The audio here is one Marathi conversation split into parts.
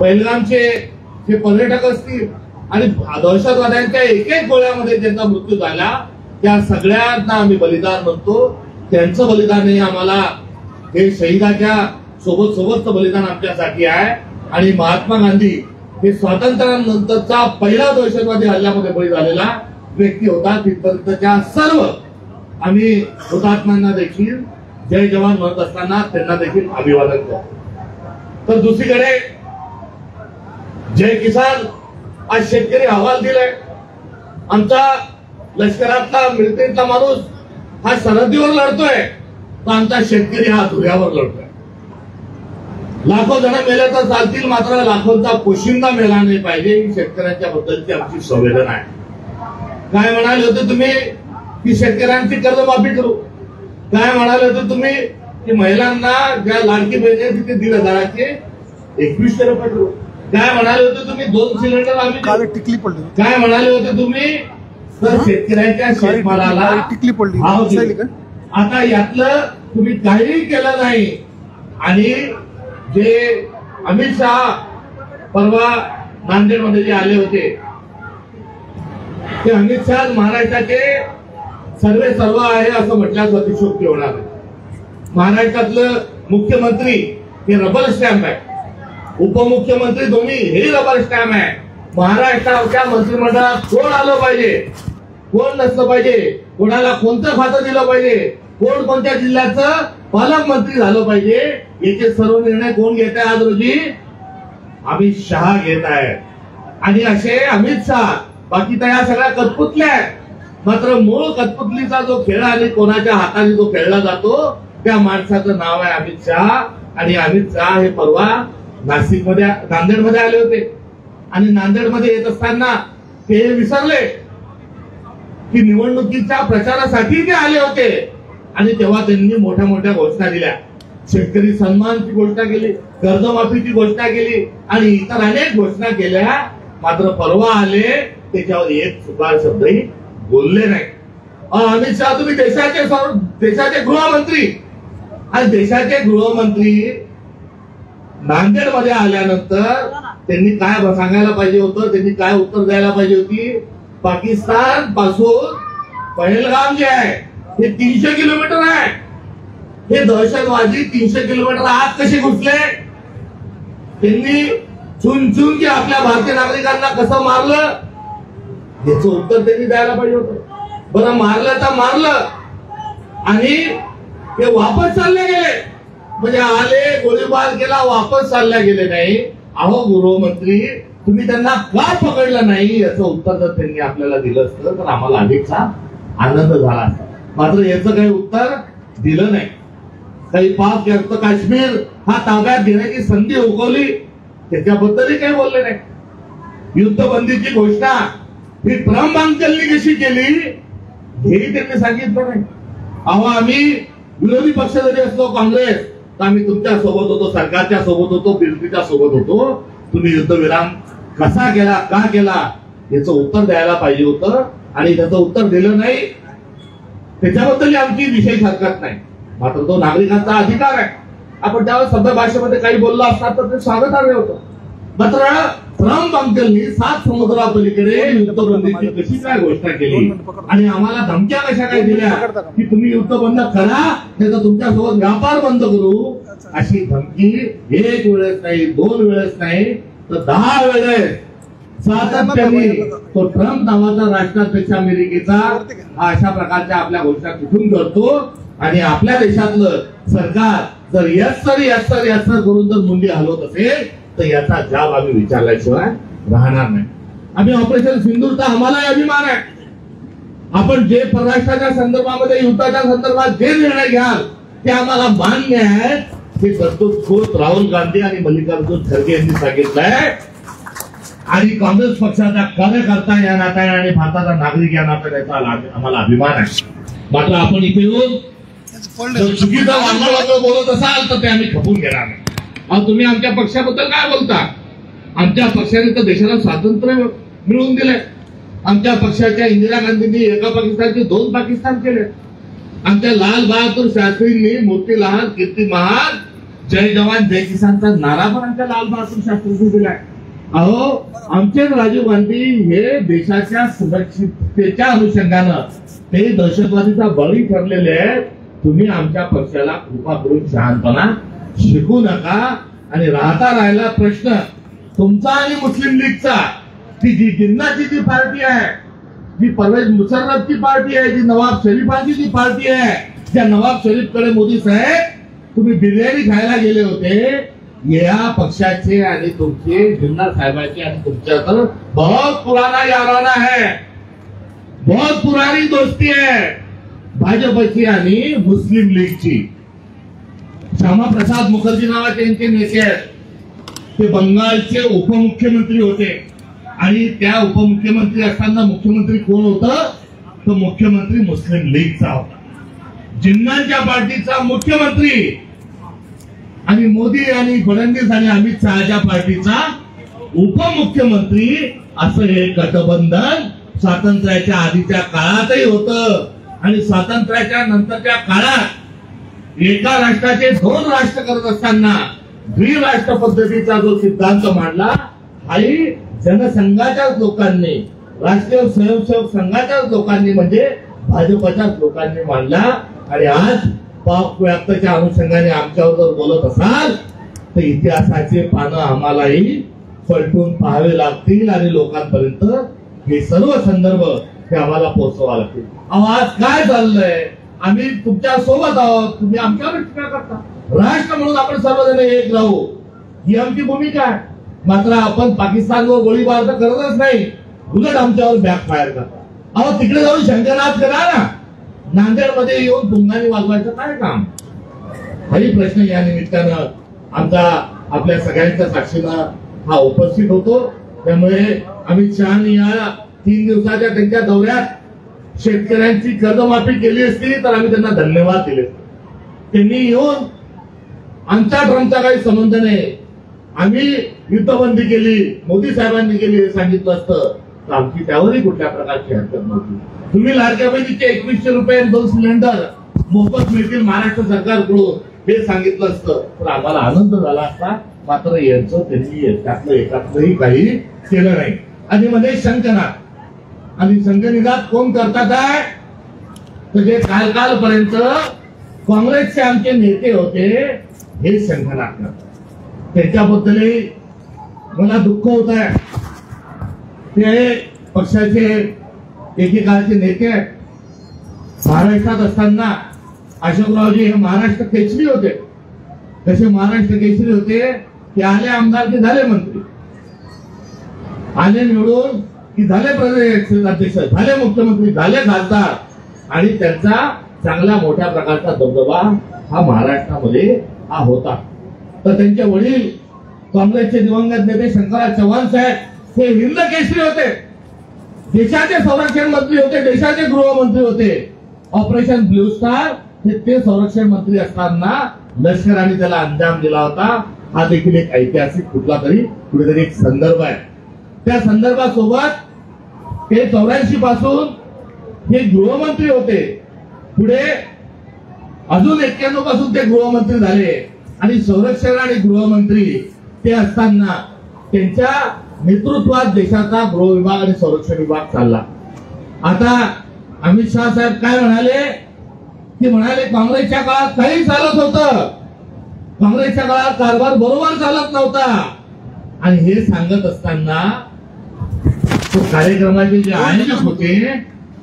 पहिलगामचे जे पर्यटक असतील आणि दहशतवाद्यांच्या एक एक गोळ्यामध्ये ज्यांचा मृत्यू झाला त्या सगळ्यांना आम्ही बलिदान म्हणतो. त्यांचं बलिदान हे आम्हाला हे शहीदाच्या सोबतचं बलिदान आमच्यासाठी आहे. आणि महात्मा गांधी हे स्वातंत्र्यानंतरचा पहिला दहशतवादी हल्ल्यामध्ये बळी झालेला व्यक्ती होता. तिथपर्यंतच्या सर्व आम्ही हुतात्म्यांना देखील जय जवान म्हणत असताना त्यांना देखील अभिवादन करतो. तर दुसरीकडे जय किसान आज शेतकरी अहवाल दिलाय. आमचा लष्करातला मिलिटरीतला माणूस हा सरहद्दीवर लढतोय तर आमचा शेतकरी हा धुऱ्यावर लढतोय. लाखो जण मेले तर चालतील मात्र लाखोंचा पोशिंदा मेला नाही पाहिजे ही शेतकऱ्यांच्या बद्दलची आमची संवेदना आहे. काय म्हणाले होते तुम्ही की शेतकऱ्यांची कर्जमाफी करू. काय म्हणाले होते तुम्ही की महिलांना ज्या लाडकी बहीण आहे तिथे 1,500चे 2100 रुपये करू. काय म्हणाले होते तुम्ही 2 सिलेंडर आम्ही टिकली पडली. काय म्हणाले होते तुम्ही तर शेतकऱ्यांच्या शेतमालाला टिकली पडली. आता यातलं तुम्ही काहीही केलं नाही. आणि जे अमित शहा परवा नांदेडमध्ये जे आले होते ते अमित शहा महाराष्ट्राचे सर्व आहे असं म्हटल्यास अतिशयोक्ती होणार नाही. महाराष्ट्रातलं मुख्यमंत्री हे रबर स्टॅम्प आहे. उपमुख्यमंत्री दोन्ही हे रबर स्टॅम्प आहे. महाराष्ट्राच्या मंत्रिमंडळात कोण आलं पाहिजे कोण नसलं पाहिजे कोणाला कोणतं खातं दिलं पाहिजे कोण कोणत्या जिल्ह्याचं पालकमंत्री झालं पाहिजे याचे सर्व निर्णय कोण घेत आहे आज रोजी अमित शहा घेत आहे. आणि असे अमित शहा बाकी तर या सगळ्या कठपुतल्या आहेत. मात्र मूळ कठपुतलीचा जो खेळ आणि कोणाच्या हाताने जो खेळला जातो त्या माणसाचं नाव आहे अमित शहा. आणि अमित शहा हे परवा नांदेडमध्ये आले होते. आणि नांदेडमध्ये येत असताना ते विसरले की निवडणुकीच्या प्रचारासाठी ते आले होते. आणि तेव्हा त्यांनी मोठ्या मोठ्या घोषणा दिल्या. शेतकरी सन्मानची घोषणा केली कर्जमाफीची घोषणा केली आणि इतर अनेक घोषणा केल्या. मात्र परवा आले त्याच्यावर एक सुकार शब्दही बोलले नाही. अमित शहा तुम्ही देशाचे गृहमंत्री आणि देशाचे गृहमंत्री नांदेडमध्ये आल्यानंतर त्यांनी काय सांगायला पाहिजे होतं त्यांनी काय उत्तर द्यायला पाहिजे होती. पाकिस्तान पासून पहलगाम जे आहे हे 300 किलोमीटर आहे. हे दहशतवादी 300 किलोमीटर आत कसे घुसले. त्यांनी चुन की आपल्या भारतीय नागरिकांना कसं मारलं याचं उत्तर त्यांनी द्यायला पाहिजे होतं. बरं मारलं तर मारलं आणि ते वापस चालले गेले. म्हणजे आले गोळीबार केला वापस चालल्या गेले नाही. अहो गृहमंत्री तुम्ही त्यांना का पकडलं नाही याचं उत्तर जर त्यांनी आपल्याला दिलं असतं तर आम्हाला अधिकचा आनंद झाला असता. मात्र याचं काही उत्तर दिलं नाही. काही पाक व्यक्त काश्मीर हा ताब्यात घेण्याची संधी उगवली त्याच्याबद्दलही काही बोलले नाही. युद्धबंदीची घोषणा ही ट्रम्प अंकलनी कशी केली हेही त्यांनी सांगितलं नाही. अहो आम्ही विरोधी पक्ष जरी असलो काँग्रेस तर आम्ही तुमच्या सोबत होतो सरकारच्या सोबत होतो बिलकीच्या सोबत होतो. तुम्ही युद्धविराम कसा केला का केला याचं उत्तर द्यायला पाहिजे होतं आणि त्याचं उत्तर दिलं नाही. त्याच्याबद्दल आमची विशेष हरकत नाही. मात्र तो नागरिकांचा अधिकार आहे. आपण त्यावेळेस सभ्य भाषेमध्ये काही बोललो असतात तर ते स्वागतार्ह होतं. मात्र ट्रम्प अंकलनी 7 समुद्रापलीकडे युद्धबंदीची कशी काय घोषणा केली आणि आम्हाला धमक्या कशा काय दिल्या की तुम्ही युद्ध बंद करा त्याचा तुमच्यासोबत व्यापार बंद करू अशी धमकी 1 वेळेस नाही 2 वेळेस नाही तर 10 वेळेस सातत्याने तो ट्रम्प नावाचा राष्ट्राध्यक्ष अमेरिकेचा अशा प्रकारच्या आपल्या घोषणा कुठून करतो. आणि आपल्या देशातलं सरकार जर यस सर करून जर मुंडी हलवत असेल तर याचा जाब आम्ही विचारल्याशिवाय राहणार नाही. आम्ही ऑपरेशन सिंदूरचा आम्हालाही अभिमान आहे. आपण जे परराष्ट्राच्या संदर्भामध्ये युद्धाच्या संदर्भात जे निर्णय घ्याल ते आम्हाला मान्य आहे. हे दत्तोत राहुल गांधी आणि मल्लिकार्जुन खरगे यांनी सांगितलंय. आणि काँग्रेस पक्षाचा कार्यकर्ता या नात्याने आणि भारताचा नागरिक या नात्याने आम्हाला अभिमान आहे. मात्र आपण इथे येऊन चुकीचं वांगळ बोलत असाल तर ते आम्ही खपून घेणार नाही. तुम्ही आमच्या पक्षाबद्दल काय बोलता. आमच्या पक्षाने तर देशाला स्वातंत्र्य मिळवून दिलंय. आमच्या पक्षाच्या इंदिरा गांधींनी एका पाकिस्तानचे 2 पाकिस्तान केले. आमच्या लाल बहादूर शास्त्रींनी मोतीलाल कीर्ती महान जय जवान जय किसानचा नारा पण आमच्या लाल बहादूर शास्त्रींनी दिलाय. अहो आमचे राजीव गांधी हे देशाच्या सुरक्षिततेच्या अनुषंगानं ते दहशतवादीचा बळी ठरलेले आहेत. तुम्ही आमच्या पक्षाला कृपा करून शहाणपणा शिकू नका. आणि राहिला प्रश्न तुमचा आणि मुस्लिम लीगचा, ती जी जिन्नाची जी पार्टी आहे, जी परवेज मुशर्रफची पार्टी आहे, जी नवाब शरीफांची जी पार्टी आहे, ज्या नवाब शरीफकडे मोदी साहेब तुम्ही बिर्याणी खायला गेले होते, या पक्षाचे आणि तुमचे जिन्ना साहेबांचे आणि तुमच्या तर बहुत पुराना याराना है, बहुत पुरानी दोस्ती है भाजपची आणि मुस्लिम लीगची. श्यामा प्रसाद मुखर्जी नावाचे यांचे नेते आहेत. ते बंगालचे उपमुख्यमंत्री होते आणि त्या उपमुख्यमंत्री असताना मुख्यमंत्री कोण होतं, तो मुख्यमंत्री मुस्लिम लीगचा होता, जिन्नांच्या पार्टीचा मुख्यमंत्री. आणि मोदी आणि फडणवीस आणि अमित शहाच्या पार्टीचा उपमुख्यमंत्री. असं हे गठबंधन स्वातंत्र्याच्या आधीच्या काळातही होतं आणि स्वातंत्र्याच्या नंतरच्या काळात एका राष्ट्राचे दोन राष्ट्र करत असताना द्विराष्ट्र पद्धतीचा जो सिद्धांत मांडला, हाही जनसंघाच्याच लोकांनी, राष्ट्रीय स्वयंसेवक संघाच्याच लोकांनी, म्हणजे भाजपच्याच लोकांनी मांडला. आणि आज पाक व्याप्तच्या अनुषंगाने आमच्यावर जर बोलत असाल तर इतिहासाचे पानं आम्हालाही पलटून पाहावे लागतील आणि लोकांपर्यंत हे सर्व संदर्भ हे आम्हाला पोहोचवा लागतील. आज काय चाललंय, आम्ही तुमच्या सोबत आहोत, तुम्ही आमच्यावर टीका करता. राष्ट्र म्हणून आपण सर्वजण एक राहू, ही आमची भूमिका आहे. मात्र आपण पाकिस्तानवर गोळीबार तर करतच नाही, उलट आमच्यावर बॅकफायर करता. अहो तिकडे जाऊन शंकरनाथ करा ना, नांदेडमध्ये येऊन पुंगानी वाजवायचं काय काम. हाही प्रश्न या निमित्तानं आमचा आपल्या सगळ्यांच्या साक्षीनं हा उपस्थित होतो. त्यामुळे अमित शहानी या 3 दिवसाच्या त्यांच्या दौऱ्यात शेतकऱ्यांची कर्जमाफी केली असती तर आम्ही त्यांना धन्यवाद दिले. त्यांनी येऊन आमचा ट्रम्पचा काही संबंध नाही, आम्ही युद्धबंदी केली, मोदी साहेबांनी केली हे सांगितलं असतं तर आमची त्यावरही कुठल्या प्रकारची हरकत नव्हती. तुम्ही लाडक्या बहिणीचे 2100 रुपये 2 सिलेंडर मोफत मिळतील महाराष्ट्र सरकारकडून हे सांगितलं असतं तर आम्हाला आनंद झाला असता. मात्र यांचं त्यांनी त्यातलं एकातलंही काही केलं नाही. आणि मध्ये शंकनाथ, आणि शंकनिघात कोण करतात आहे तर जे कालपर्यंत काँग्रेसचे आमचे नेते होते हे शंकनाथ करतात. त्याच्याबद्दलही मला दुःख होत आहे. ते पक्षाचे एकेकाळचे नेते आहेत. महाराष्ट्रात असताना अशोकरावजी हे महाराष्ट्र केसरी होते. कसे महाराष्ट्र केसरी होते, ते आले आमदार की झाले मंत्री, आले निवडून की झाले प्रदेश अध्यक्ष, झाले मुख्यमंत्री, झाले खासदार, आणि त्यांचा चांगला मोठ्या प्रकारचा दबदबा हा महाराष्ट्रामध्ये हा होता. तर त्यांचे वडील काँग्रेसचे दिवंगत नेते शंकरराव चव्हाण साहेब हे हिंद केसरी होते, देशाचे संरक्षण मंत्री होते, देशाचे गृहमंत्री होते. ऑपरेशन ब्लू स्टार हे ते संरक्षण मंत्री असताना लष्कराने त्याला अंजाम दिला होता. हा देखील एक ऐतिहासिक कुठेतरी एक संदर्भ आहे. त्या संदर्भासोबत ते 84 पासून हे गृहमंत्री होते. पुढे अजून 91 पासून ते गृहमंत्री झाले. आणि संरक्षण आणि गृहमंत्री ते असताना त्यांच्या नेतृत्वात देशाचा गृह विभाग आणि संरक्षण विभाग चालला. आता अमित शहा साहेब काय म्हणाले, की म्हणाले काँग्रेसच्या काळात काही चालत होतं, काँग्रेसच्या काळात कारभार बरोबर चालत नव्हता. आणि हे सांगत असताना तो कार्यक्रमाचे जे आयोजक होते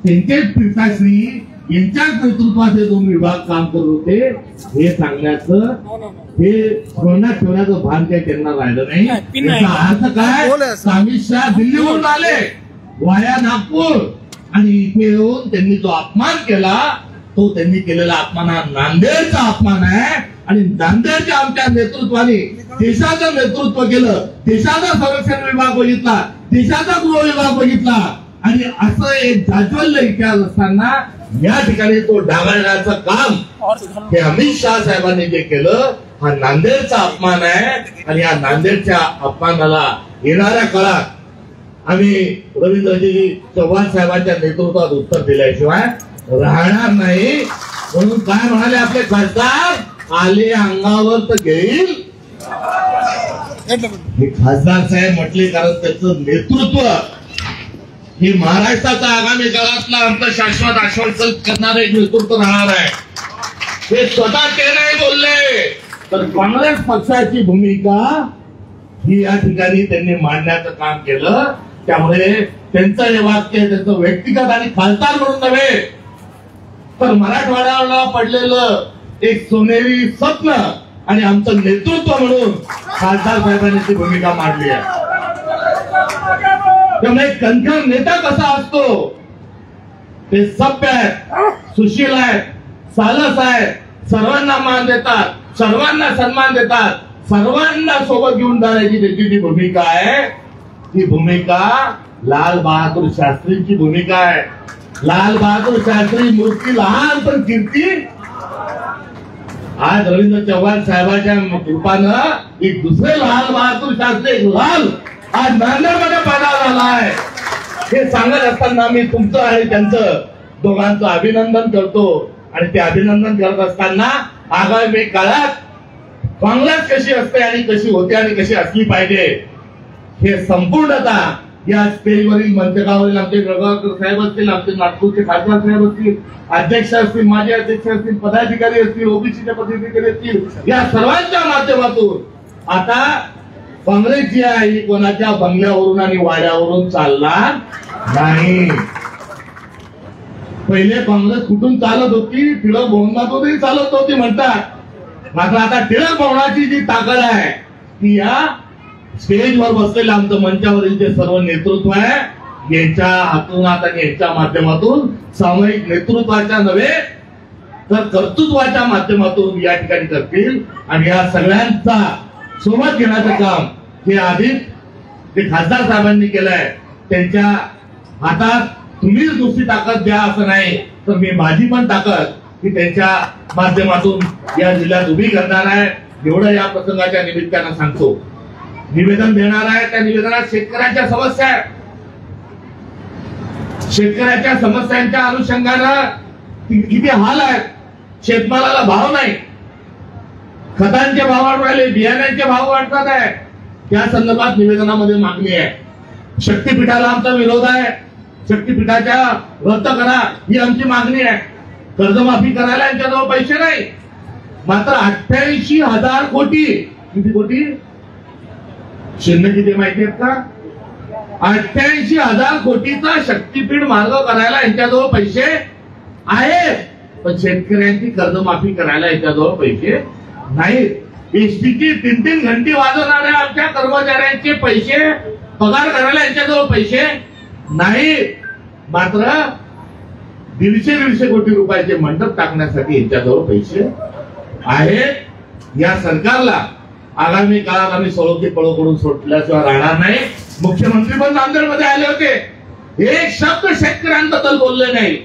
त्यांचेच पिताश्री यांच्याच नेतृत्वात हे 2 विभाग काम करत होते हे सांगण्याचं, हे स्मरणात ठेवण्याचं भान काही त्यांना राहिलं नाही. याचा अर्थ काय, अमित शहा दिल्लीवरून आले वाया नागपूर आणि इथे येऊन त्यांनी जो अपमान केला तो त्यांनी केलेला अपमान हा नांदेडचा अपमान आहे. आणि नांदेडच्या आमच्या नेतृत्वाने देशाचं नेतृत्व केलं, देशाचा संरक्षण विभाग बघितला, देशाचा गृह विभाग बघितला. आणि असं एक जाज्वल्य इतिहास असताना या ठिकाणी तो डावलण्याचं काम हे अमित शहा साहेबांनी जे केलं हा नांदेडचा अपमान आहे. आणि या नांदेडच्या अपमानाला येणाऱ्या काळात आम्ही रवींद्रजी चव्हाण साहेबांच्या नेतृत्वात उत्तर दिल्याशिवाय राहणार नाही. म्हणून काय म्हणाले आपले खासदार, आले अंगावर तर घेईल हे खासदार साहेब म्हटले, कारण त्याचं नेतृत्व हे महाराष्ट्राचा आगामी काळातला आमचं शाश्वत आश्वासन करणारे एक नेतृत्व राहणार आहे. हे स्वतः ते नाही बोलले, तर काँग्रेस पक्षाची भूमिका ही या ठिकाणी त्यांनी मांडण्याचं काम केलं. त्यामुळे त्यांचं हे वाक्य त्यांचं व्यक्तिगत आणि खासदार म्हणून नव्हे, तर मराठवाड्याला पडलेलं एक सोनेरी स्वप्न आणि आमचं नेतृत्व म्हणून खासदार साहेबांनी ती भूमिका मांडली आहे. त्यामुळे कणखर नेता कसा असतो, ते सभ्य आहेत, सुशील आहेत, सालस आहेत, सर्वांना मान देतात, सर्वांना सन्मान देतात, सर्वांना सोबत घेऊन जाण्याची त्याची जी भूमिका आहे, ती भूमिका लाल बहादूर शास्त्रींची भूमिका आहे. लाल बहादूर शास्त्री मूर्ती लहान पण कीर्ती. आज रवींद्र चव्हाण साहेबांच्या रूपानं एक दुसरे लाल बहादूर शास्त्री, एक लाल आज नांदेडमध्ये पैदा झाला आहे. हे सांगत असताना मी तुमचं आणि त्यांचं दोघांचं अभिनंदन करतो. आणि ते अभिनंदन करत असताना आगामी काळात काँग्रेस कशी असते आणि कशी होते आणि कशी असली पाहिजे हे संपूर्णता या स्टेजवरील मंचकावरील आमचे गळगावकर साहेब असतील, आमचे नागपूरचे खासदार साहेब असतील, अध्यक्ष असतील, माजी अध्यक्ष असतील, पदाधिकारी असतील, ओबीसीचे पदाधिकारी असतील, या सर्वांच्या माध्यमातून आता काँग्रेस जी आहे ही कोणाच्या बंगल्यावरून आणि वाड्यावरून चालणार नाही. पहिले काँग्रेस कुठून चालत होती, टिळक भवनातूनही चालत होती म्हणतात. मात्र आता टिळक भवनाची जी ताकद आहे ती या स्टेजवर बसलेलं आमचं मंचावरील जे सर्व नेतृत्व आहे यांच्या हातून आता यांच्या माध्यमातून सामूहिक नेतृत्वाच्या नव्हे तर कर्तृत्वाच्या माध्यमातून या ठिकाणी करतील. आणि या सगळ्यांचा सोबत घेण्याचं काम हे आधीच ते खासदार साहेबांनी केलंय. त्यांच्या हातात तुम्हीच दुसरी ताकद द्या असं नाही, तर मी माझी पण ताकद ही त्यांच्या माध्यमातून या जिल्ह्यात उभी करणार आहे. एवढं या प्रसंगाच्या निमित्तानं सांगतो. निवेदन देणार आहे, त्या निवेदनात शेतकऱ्यांच्या समस्या आहेत. शेतकऱ्याच्या समस्यांच्या अनुषंगानं किती हाल आहेत. शेतमालाला भाव नाही, खतांचे भाव वाढ राहिले, बियाण्यांचे भाव वाढतात आहे. त्या संदर्भात निवेदनामध्ये मागणी आहे. शक्तीपीठाला आमचा विरोध आहे. शक्तीपीठाच्या रद्द करा ही आमची मागणी आहे. कर्जमाफी करायला यांच्याजवळ पैसे नाही. मात्र 88,000 कोटी, किती कोटी शिल्लक किती माहिती आहेत का? 88,000 कोटीचा शक्तीपीठ मार्ग करायला यांच्याजवळ पैसे आहेत, पण शेतकऱ्यांची कर्जमाफी करायला यांच्याजवळ पैसे नाहीत. एसटीची 3-3 घंटी वाजवणाऱ्या आमच्या कर्मचाऱ्यांचे पैसे पगार करायला यांच्याजवळ पैसे नाहीत. मात्र 150 कोटी रुपयाचे मंडप टाकण्यासाठी यांच्याजवळ पैसे आहेत. या सरकारला आगामी काळात आम्ही सळोकी पळो करून सोडल्याशिवाय राहणार नाही. मुख्यमंत्री पण नांदेडमध्ये आले होते. एक शब्द शेतकऱ्यांबद्दल बोलले नाही,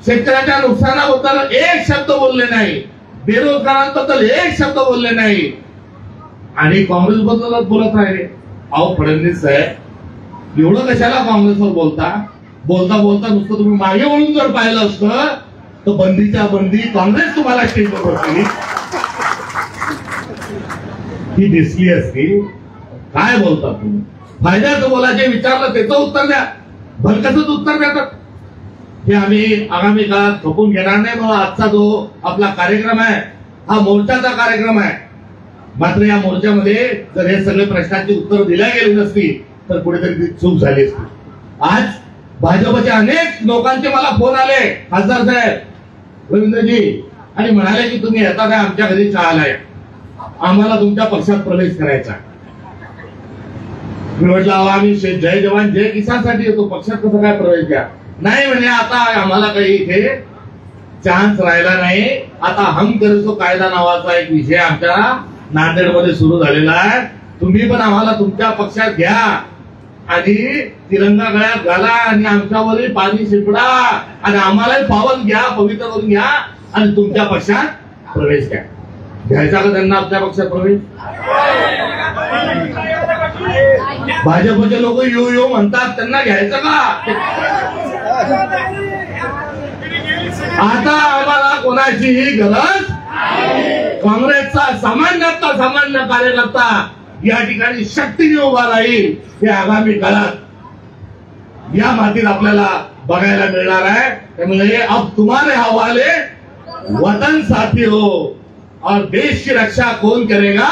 शेतकऱ्याच्या नुकसानाबद्दल एक शब्द बोलले नाही, बेरोजगारांबद्दल एक शब्द बोलले नाही आणि काँग्रेस बद्दलच बोलत राहिले. अहो फडणवीस साहेब, एवढं कशाला काँग्रेसवर बोलता? बोलता बोलता नुसतं तुम्ही मागे वळून जर पाहिलं असतं तर बंदीच्या बंदी काँग्रेस तुम्हाला स्टेजवर बसली ही दिसली असती. काय बोलता तुम्ही? फायद्याचं बोलायचे विचारलं त्याचं उत्तर द्या, भलकसच उत्तर देतात. हे आम्ही आगामी काळात खपून घेणार नाही. म्हणून आजचा जो आपला कार्यक्रम आहे हा मोर्चाचा कार्यक्रम आहे. मात्र या मोर्चामध्ये जर हे सगळे प्रश्नांची उत्तर दिल्या गेली नसती तर कुठेतरी चूक झाली असती. आज भाजपच्या अनेक लोकांचे मला फोन आले, खासदार साहेब, रवींद्रजी, आणि म्हणाले की तुम्ही येता काय आमच्या घरी चहा आलाय, आम्हाला तुमच्या पक्षात प्रवेश करायचा. मी म्हटलं आम्ही जय जवान जय किसान साठी येतो, पक्षात कसं काय प्रवेश द्या? नाही म्हणे, आता आम्हाला काही इथे चान्स राहिला नाही. आता हम करतो कायदा नावाचा एक विषय आमच्या नांदेडमध्ये सुरू झालेला आहे. तुम्ही पण आम्हाला तुमच्या पक्षात घ्या आणि तिरंगा गळ्यात घाला आणि आमच्यावरील पाणी शिपडा आणि आम्हालाही पावन घ्या, पवित्र करून घ्या आणि तुमच्या पक्षात प्रवेश घ्या. घ्यायचा का त्यांना आपल्या पक्षात प्रवेश? भाजपचे लोक येऊ येऊ म्हणतात, त्यांना घ्यायचं का? आता आम्हाला कोणाचीही गरज काँग्रेसचा सामान्यातला सामान्य कार्यकर्ता या ठिकाणी शक्तीने उभा राहील हे आगामी काळात या मातीत आपल्याला बघायला मिळणार आहे। त्यामुळे अब तुम्हारे हवाले वतन साथी हो और देश की रक्षा कौन करेगा,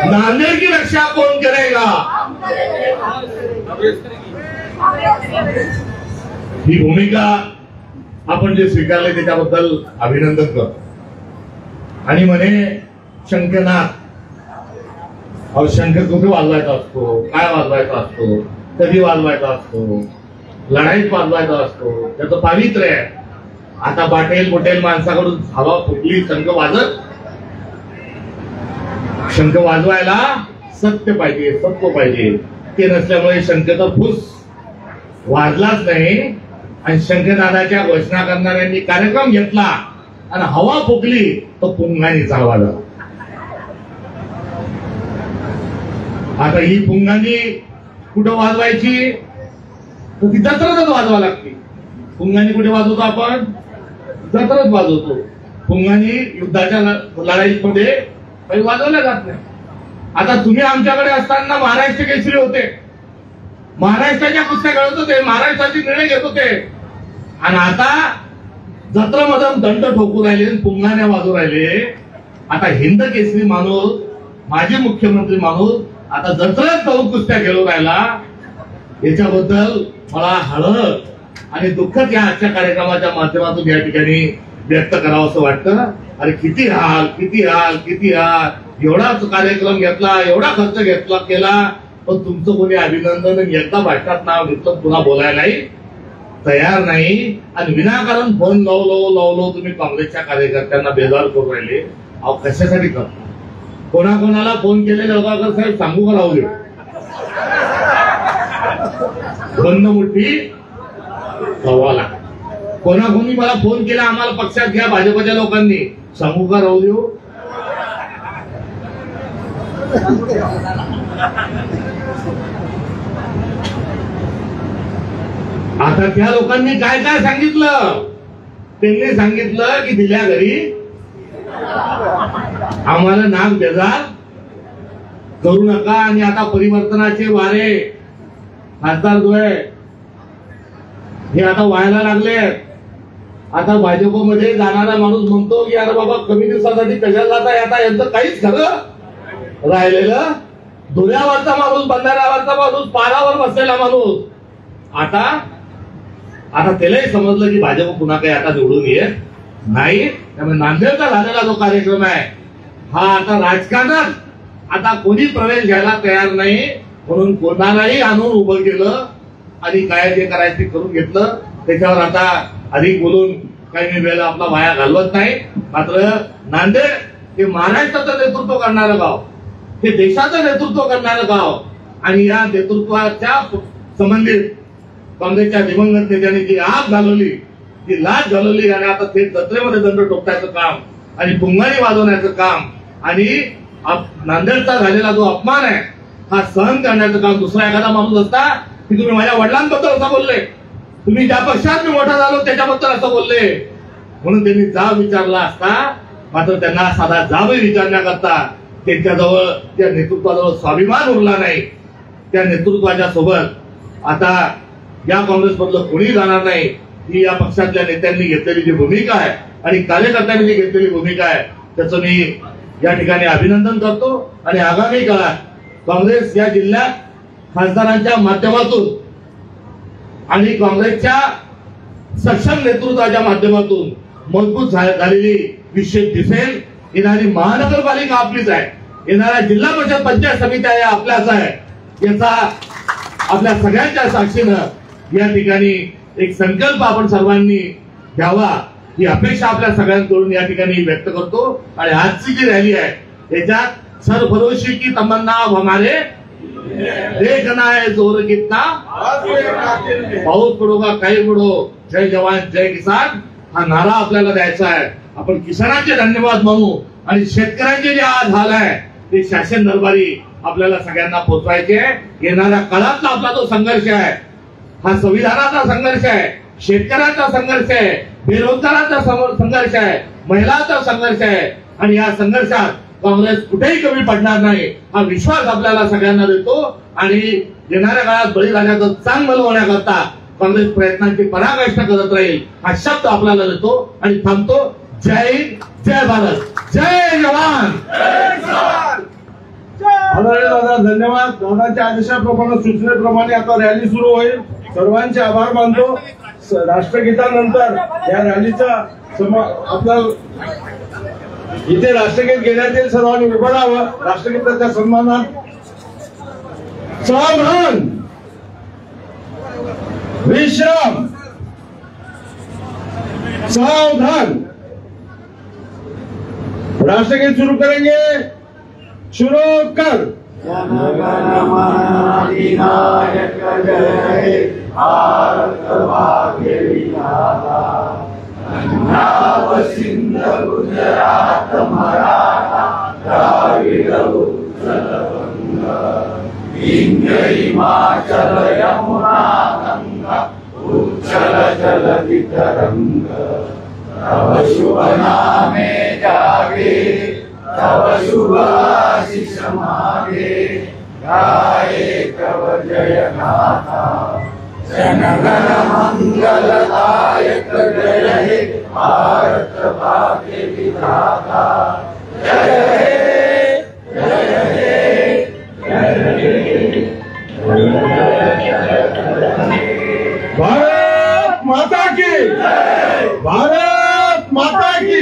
नांदेड़ की रक्षा कौन करेगा। ही भूमिका आपण जे स्वीकारले त्याच्याबद्दल अभिनंदन करतो। आणि म्हणे शंखनाद, अहो शंख कुठे वाजवायचा असतो, काय वाजवायचा असतो, कधी वाजवायचा असतो, लढाईत वाजवायचा असतो, त्याचं पावित्र्य आहे। आता बाटेल बोटेल माणसाकडून हवा फुटली, शंख वाजत, शंख वाजवायला सत्य पाहिजे, सत्व पाहिजे, ते नसल्यामुळे शंखचा फूस वाजलाच नाही। आणि शंखनादाच्या घोषणा करणाऱ्यांनी कार्यक्रम घेतला आणि हवा फुकली तो पुंगानी चालवाला। आता ही पुंगानी कुठं वाजवायची, तर ती जत्रातच वाजवा लागते। पुंगानी कुठे वाजवतो आपण, जत्रात वाजवतो। पुंगानी युद्धाच्या लढाईमध्ये काही वाजवल्या जात नाही। आता तुम्ही आमच्याकडे असताना महाराष्ट्र केसरी होते, महाराष्ट्राच्या कुस्त्या खेळत होते, महाराष्ट्राचे निर्णय घेत होते, आणि आता जत्रेमध्ये दंड ठोकू राहिले, पुंगाण्या वाजवू राहिले। आता हिंद केसरी माणूस, माजी मुख्यमंत्री माणूस आता जत्रेत जाऊन कुस्त्या खेळू राहिला। याच्याबद्दल मला हळद आणि दुःखच या आजच्या कार्यक्रमाच्या माध्यमातून या ठिकाणी व्यक्त करावं असं वाटतं। अरे किती हाल, किती हाल, किती हाल, एवढाच कार्यक्रम घेतला, एवढा खर्च घेतला केला, पण तुमचं कोणी अभिनंदन एकदा भाषणात नाव घेतलं पुन्हा बोलायलाही तयार नाही। आणि विनाकारण फोन लावलो तुम्ही काँग्रेसच्या कार्यकर्त्यांना बेजार करू राहिले। अहो कशासाठी करता, कोणाकोणाला फोन केलेले होता साहेब सांगू का, राहू दे, बंद मुठी कव्वाला। कोणाकोणी मला फोन केला, आम्हाला पक्षात घ्या भाजपच्या लोकांनी, सांगू का, राहू देऊ। आता त्या लोकांनी काय काय सांगितलं, त्यांनी सांगितलं की दिल्या घरी आम्हाला नाक बेजार करू नका। आणि आता परिवर्तनाचे वारे खासदार जो आहे हे आता व्हायला लागले। आता भाजपमध्ये जाणारा माणूस म्हणतो की अरे बाबा कमी दिवसासाठी कशाला जाताय, आता यांचं काहीच खरं राहिलेलं, धुळ्यावरचा माणूस, बंधाऱ्यावरचा माणूस, पारावर बसलेला माणूस, आता त्यालाही समजलं की भाजप पुन्हा काही आता निवडून येत नाही। त्यामुळे नांदेडचा झालेला जो कार्यक्रम आहे हा आता राजकारणात आता कोणी प्रवेश घ्यायला तयार नाही, म्हणून कोणालाही आणून उभं केलं आणि काय जे करायचं ते करून घेतलं। त्याच्यावर आता अधिक बोलून काही मी वेळेला आपला वाया घालवत नाही। मात्र नांदेड हे महाराष्ट्राचं नेतृत्व करणारं गाव, हे देशाचं नेतृत्व करणारं गाव, आणि या नेतृत्वाच्या संबंधित काँग्रेसच्या दिवंगत नेत्यांनी जी आग घालवली, जी लाच घालवली, आणि आता थेट जत्रेमध्ये दंड ठोकण्याचं काम आणि पुंगाणी वाजवण्याचं काम आणि नांदेडचा झालेला जो अपमान आहे हा सहन करण्याचं काम दुसरा एखादा माणूस असता की तुम्ही माझ्या वडिलांबद्दल असं बोलले, तुम्ही ज्या पक्षात मी मोठा झालो त्याच्याबद्दल असं बोलले, म्हणून त्यांनी जाब विचारला असता। मात्र त्यांना साधा जाबही विचारण्याकरता त्यांच्याजवळ, त्या नेतृत्वाजवळ स्वाभिमान उरला नाही। त्या नेतृत्वाच्या सोबत आता या काँग्रेसमधलं कोणी जाणार नाही। ही या पक्षातल्या नेत्यांनी घेतलेली जी भूमिका आहे आणि कार्यकर्त्यांनी जी घेतलेली भूमिका आहे त्याचं मी या ठिकाणी अभिनंदन करतो। आणि आगामी काळात काँग्रेस या जिल्ह्यात खासदारांच्या माध्यमातून आणि काँग्रेसच्या सक्षम नेतृत्वाच्या माध्यमातून मजबूत झालेली विशेष दिसेल। येणारी महानगरपालिका आपलीच आहे, येणाऱ्या जिल्हा परिषद पंचायत समित्या या आपल्याच आहे, याचा आपल्या सगळ्यांच्या साक्षीनं या ठिकाणी एक संकल्प आपण सर्वांनी घ्यावा ही अपेक्षा आपल्या सगळ्यांकडून या ठिकाणी व्यक्त करतो। आणि आजची जी रॅली आहे याच्यात सरफरोशी की तमन्ना हमारे देखना है जोर कितना, पाऊस पडो का काही पडो, जय जवान जय किसान हा नारा आपल्याला द्यायचा आहे। आपण किसानांचे धन्यवाद म्हणू आणि शेतकऱ्यांचे जे आज हाल आहे ते शासन दरबारी आपल्याला सगळ्यांना पोहोचवायचे आहे। येणाऱ्या काळातला आपला जो संघर्ष आहे हा संविधानाचा संघर्ष आहे, शेतकऱ्यांचा संघर्ष आहे, बेरोजगारांचा संघर्ष आहे, महिलांचा संघर्ष आहे आणि या संघर्षात काँग्रेस कुठेही कमी पडणार नाही हा विश्वास आपल्याला सगळ्यांना देतो आणि येणाऱ्या काळात बळीराजाचं चांग मिळवण्याकरता काँग्रेस प्रयत्नांची पराकाष्ठा करत राहील हा शब्द आपल्याला देतो आणि थांबतो. जय हिंद, जय भारत, जय जवान. दादा धन्यवाद. दादाच्या आदेशाप्रमाणे सूचनेप्रमाणे आता रॅली सुरू होईल. सर्वांचे आभार मानतो. राष्ट्रगीतानंतर या रॅलीचा आपला इथे राष्ट्रगीत घेण्यात येईल. सर्वांनी उभं राहावं. राष्ट्रगीताच्या सन्मानात सावधान, विश्राम, सावधान. राष्ट्रगीत शुरू करेंगे. शुरू कर. अधिनायक जय भारत भाग्य विधाता. पंजाब सिंध गुजरात मराठा द्राविड उत्कल बंग. विंध्य हिमाचल यमुना गंगा उच्चल जलधि तरंग. तव शुभ नामे जागे तव शुभ आशीष मागे. गाये तव जय गाथा. जनगण मंगलदायक जय हे भारत भाग्य विधाता. जय हे जय हे जय हे. भारत माता की, भारत माता की.